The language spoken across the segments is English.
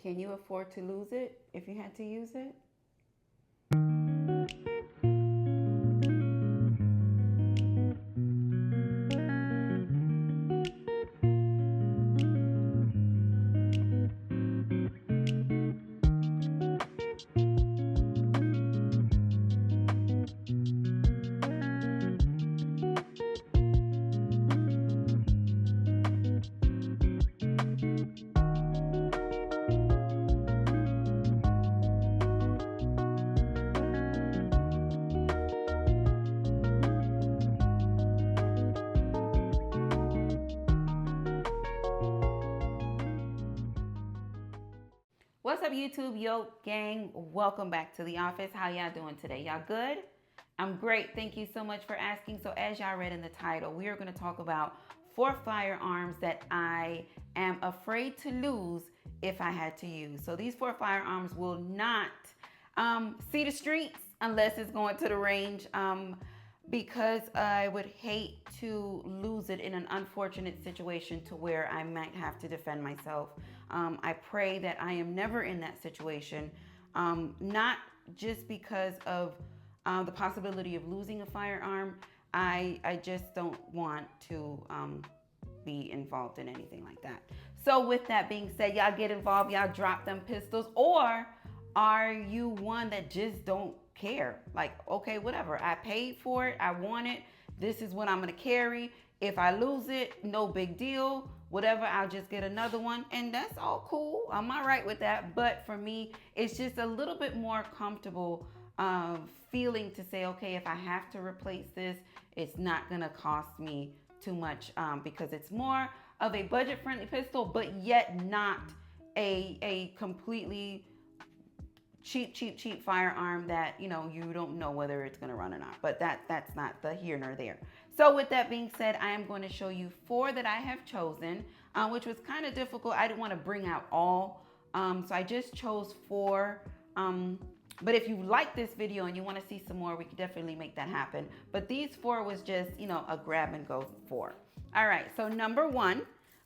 Can you afford to lose it if you had to use it? What's up, YouTube? Yo, gang, welcome back to the office. How y'all doing today? Y'all good? I'm great. Thank you so much for asking. So as y'all read in the title, we are going to talk about 4 firearms that I am afraid to lose if I had to use. So these 4 firearms will not see the streets unless it's going to the range, because I would hate to lose it in an unfortunate situation to where I might have to defend myself. I pray that I am never in that situation, not just because of the possibility of losing a firearm. I just don't want to be involved in anything like that. So with that being said, y'all get involved, y'all drop them pistols, or are you one that just don't care? Like, okay, whatever, I paid for it, I want it, this is what I'm gonna carry. If I lose it, no big deal, whatever, I'll just get another one, and that's all cool. I'm all right with that. But for me, it's just a little bit more comfortable feeling to say, okay, if I have to replace this, it's not gonna cost me too much, because it's more of a budget-friendly pistol, but yet not a completely cheap firearm that, you know, you don't know whether it's going to run or not. But that's not the here nor there. So with that being said, I am going to show you 4 that I have chosen, which was kind of difficult. I didn't want to bring out all, so I just chose 4. But if you like this video and you want to see some more, we could definitely make that happen. But these 4 was just, you know, a grab and go 4. All right, so number 1,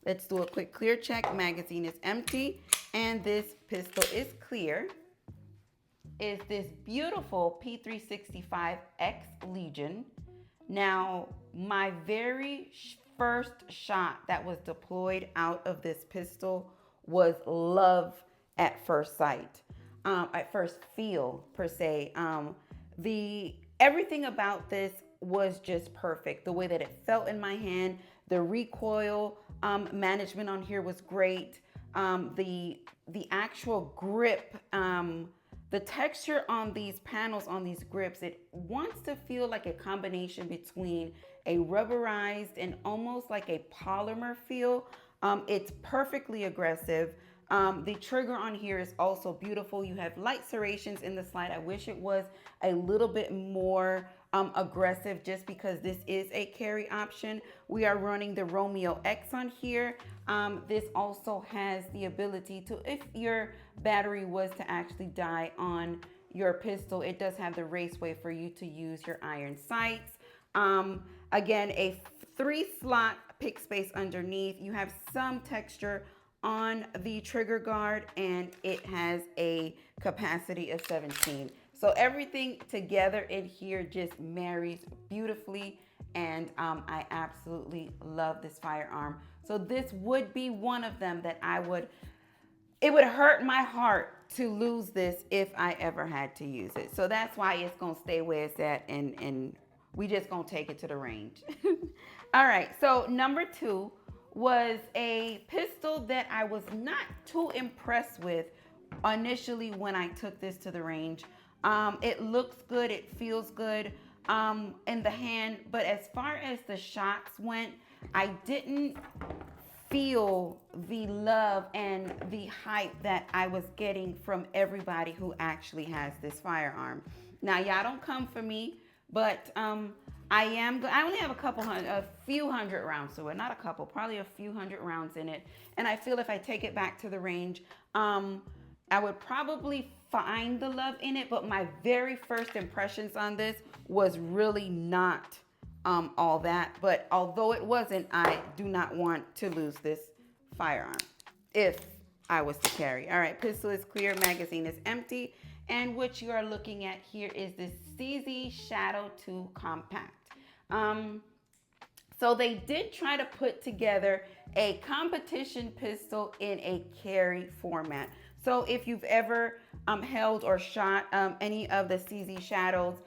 let's do a quick clear check. Magazine is empty and this pistol is clear. Is this beautiful P365 Legion. Now, my very first shot that was deployed out of this pistol was love at first sight, at first feel per se. Everything about this was just perfect. The way that it felt in my hand, the recoil management on here was great. The actual grip, the texture on these panels, on these grips, it wants to feel like a combination between a rubberized and almost like a polymer feel. It's perfectly aggressive. The trigger on here is also beautiful. You have light serrations in the slide. I wish it was a little bit more aggressive, just because this is a carry option. We are running the Romeo X on here. This also has the ability to, if your battery was to actually die on your pistol, it does have the raceway for you to use your iron sights. Again, a 3-slot pick space underneath. You have some texture on the trigger guard, and it has a capacity of 17. So everything together in here just marries beautifully, and I absolutely love this firearm. So this would be one of them that it would hurt my heart to lose this if I ever had to use it. So that's why it's gonna stay where it's at, and we just gonna take it to the range. All right, so number 2 was a pistol that I was not too impressed with initially when I took this to the range. It looks good, it feels good in the hand, but as far as the shots went, I didn't feel the love and the hype that I was getting from everybody who actually has this firearm. Now, y'all don't come for me, but I only have a few hundred rounds to it, not a couple, probably a few hundred rounds in it. And I feel if I take it back to the range, I would probably find the love in it. But my very first impressions on this was really not all that. But although it wasn't, I do not want to lose this firearm if I was to carry. All right, pistol is clear, magazine is empty. And what you are looking at here is this CZ Shadow 2 Compact. So they did try to put together a competition pistol in a carry format. So if you've ever held or shot any of the CZ Shadows,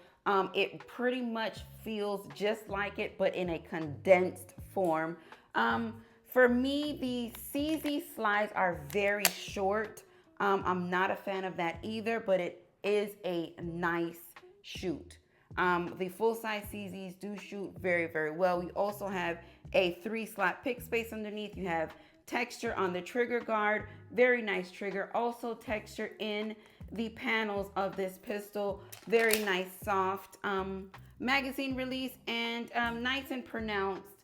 it pretty much feels just like it, but in a condensed form. For me, the CZ slides are very short. I'm not a fan of that either, but it is a nice shoot. The full-size CZs do shoot very, very well. We also have a 3-slot pick space underneath. You have texture on the trigger guard, very nice trigger. Also texture in the panels of this pistol, very nice soft magazine release, and nice and pronounced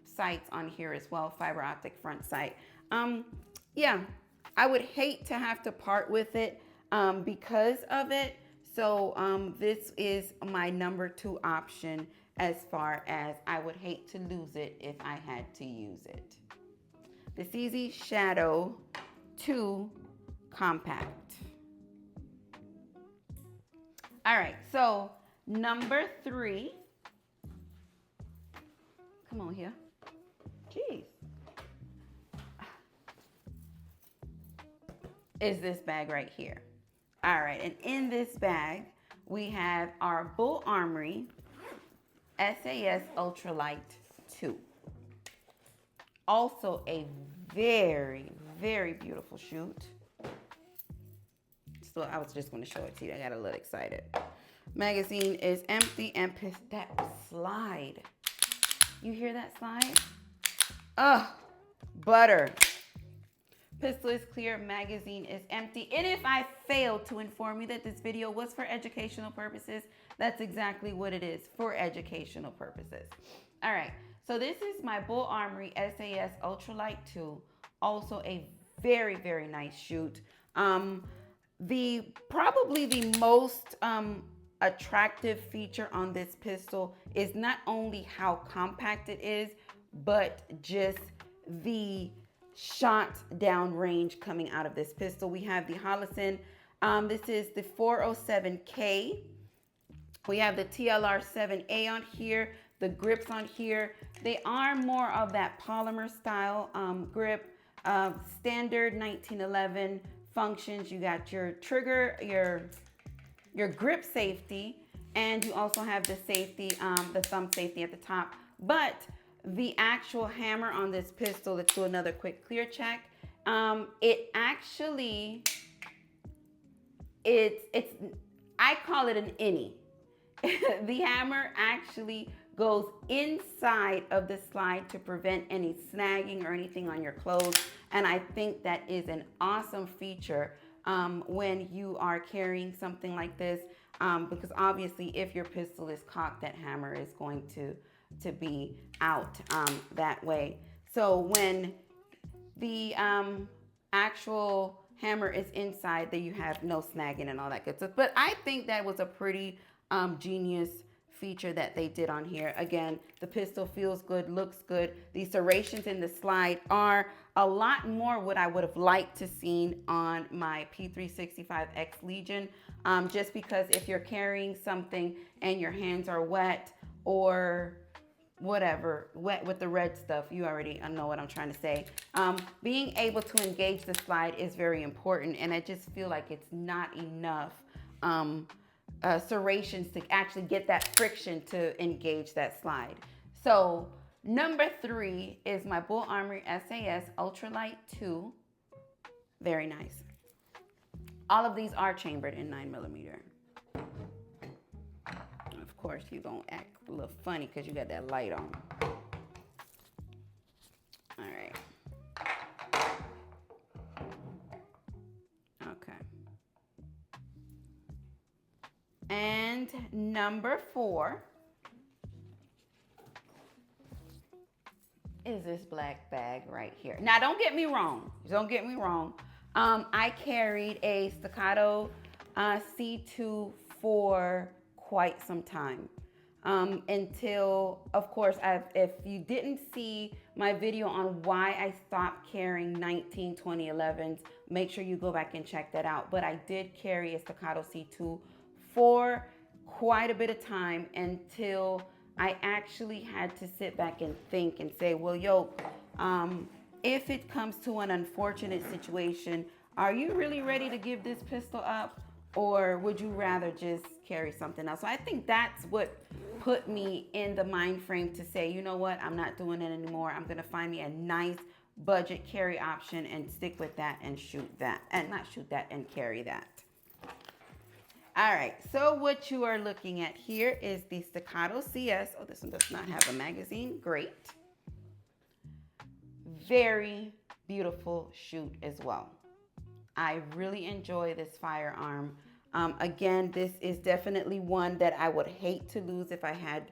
sights on here as well, fiber optic front sight. Yeah, I would hate to have to part with it because of it. So this is my number 2 option, as far as I would hate to lose it if I had to use it. The CZ Shadow 2 Compact. All right, so number 3. Come on here. Jeez. Is this bag right here. All right, and in this bag, we have our Bull Armory SAS Ultralight 2. Also a very, very beautiful shoot. So I was just going to show it to you. I got a little excited. Magazine is empty, and that slide. You hear that slide? Ugh, butter. Pistol is clear, magazine is empty. And if I failed to inform you that this video was for educational purposes, that's exactly what it is, for educational purposes. All right, so this is my Bull Armory SAS Ultralight 2. Also a very, very nice shoot. Probably the most attractive feature on this pistol is not only how compact it is, but just the shot down range coming out of this pistol. We have the Holosun. This is the 407K. We have the TLR 7A on here. The grips on here, they are more of that polymer style grip. Standard 1911 functions. You got your trigger, your grip safety, and you also have the safety, the thumb safety at the top. But the actual hammer on this pistol, let's do another quick clear check. It actually, I call it an innie. The hammer actually goes inside of the slide to prevent any snagging or anything on your clothes. And I think that is an awesome feature when you are carrying something like this, because obviously if your pistol is cocked, that hammer is going to be out that way. So when the actual hammer is inside, then you have no snagging and all that good stuff. But I think that was a pretty genius feature that they did on here. Again, the pistol feels good, looks good. The serrations in the slide are a lot more what I would have liked to seen on my P365 Legion, just because if you're carrying something and your hands are wet or whatever, wet with the red stuff, you already know what I'm trying to say. Being able to engage the slide is very important, and I just feel like it's not enough serrations to actually get that friction to engage that slide. So number 3 is my Bull Armory SAS Ultralight 2. Very nice. All of these are chambered in 9mm. Of course, you're gonna act a little funny because you got that light on. All right. Okay. And number 4 is this black bag right here. Now, don't get me wrong. Don't get me wrong. I carried a Staccato C2 for quite some time. until, of course, if you didn't see my video on why I stopped carrying 19, 20, 11s, make sure you go back and check that out. But I did carry a Staccato C2 for quite a bit of time until I actually had to sit back and think and say, well, if it comes to an unfortunate situation, are you really ready to give this pistol up? Or would you rather just carry something else? So I think that's what put me in the mind frame to say, you know what, I'm not doing it anymore. I'm gonna find me a nice budget carry option and stick with that and shoot that, and not shoot that and carry that. All right, so what you are looking at here is the Staccato CS. Oh, this one does not have a magazine, great. Very beautiful shoot as well. I really enjoy this firearm. Again, this is definitely one that I would hate to lose if I had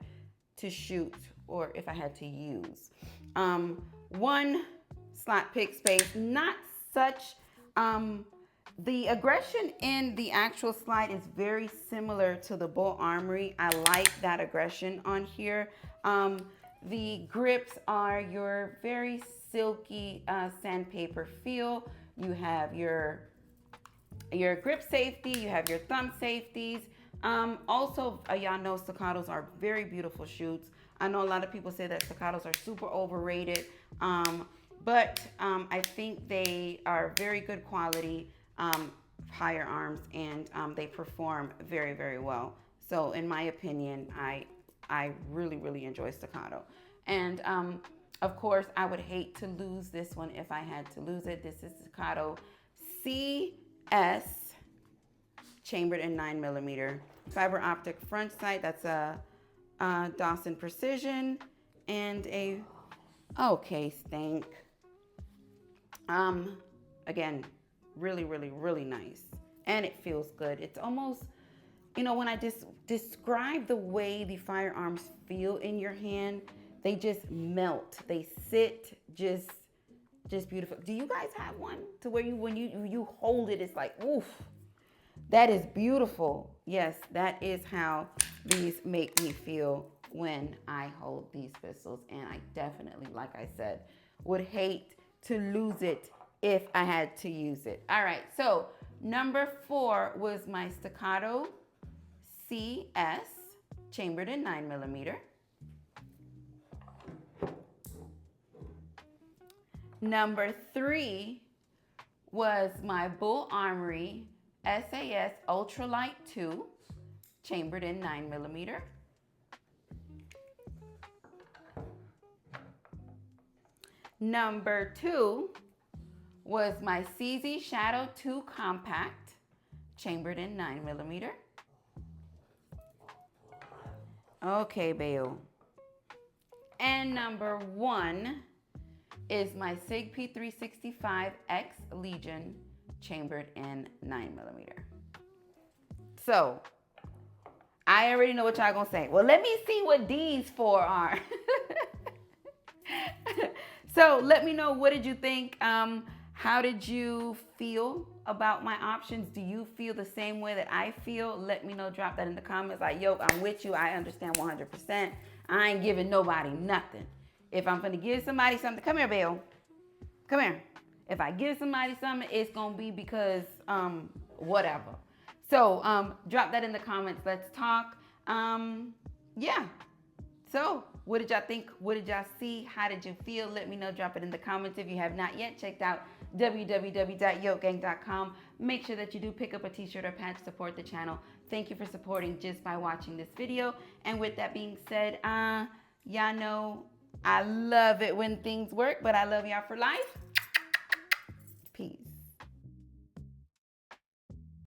to shoot or if I had to use. One slot pick space, not such, the aggression in the actual slide is very similar to the Bull Armory. I like that aggression on here. The grips are your very silky sandpaper feel. You have your grip safety, you have your thumb safeties. Also, y'all know staccatos are very beautiful shoots. I know a lot of people say that staccatos are super overrated, but I think they are very good quality firearms, and they perform very, very well. So in my opinion, I really, really enjoy staccato. And of course, I would hate to lose this one if I had to lose it. This is Staccato CS, chambered in 9mm. Fiber optic front sight, that's a Dawson Precision, and a case think. Again, really, really, really nice. And it feels good. It's almost, you know, when I just describe the way the firearms feel in your hand, they just melt. They sit just beautiful. Do you guys have one to where when you hold it, it's like, oof, that is beautiful. Yes, that is how these make me feel when I hold these pistols. And I definitely, like I said, would hate to lose it if I had to use it. All right, so number 4 was my Staccato CS, chambered in 9mm. Number 3 was my Bull Armory SAS Ultralight 2, chambered in 9mm. Number 2 was my CZ Shadow 2 Compact, chambered in 9mm. Okay, Bayo. And number 1 is my SIG P365 Legion, chambered in 9mm. So, I already know what y'all gonna say. Well, let me see what these 4 are. So, let me know, what did you think? How did you feel about my options? Do you feel the same way that I feel? Let me know, drop that in the comments. Like, yo, I'm with you, I understand 100%. I ain't giving nobody nothing. If I'm gonna give somebody something, come here, Bill. Come here. If I give somebody something, it's gonna be because whatever. So drop that in the comments. Let's talk. Yeah. So what did y'all think? What did y'all see? How did you feel? Let me know. Drop it in the comments. If you have not yet checked out www.yokegang.com, make sure that you do pick up a t-shirt or patch, support the channel. Thank you for supporting just by watching this video. And with that being said, y'all know I love it when things work, but I love y'all for life.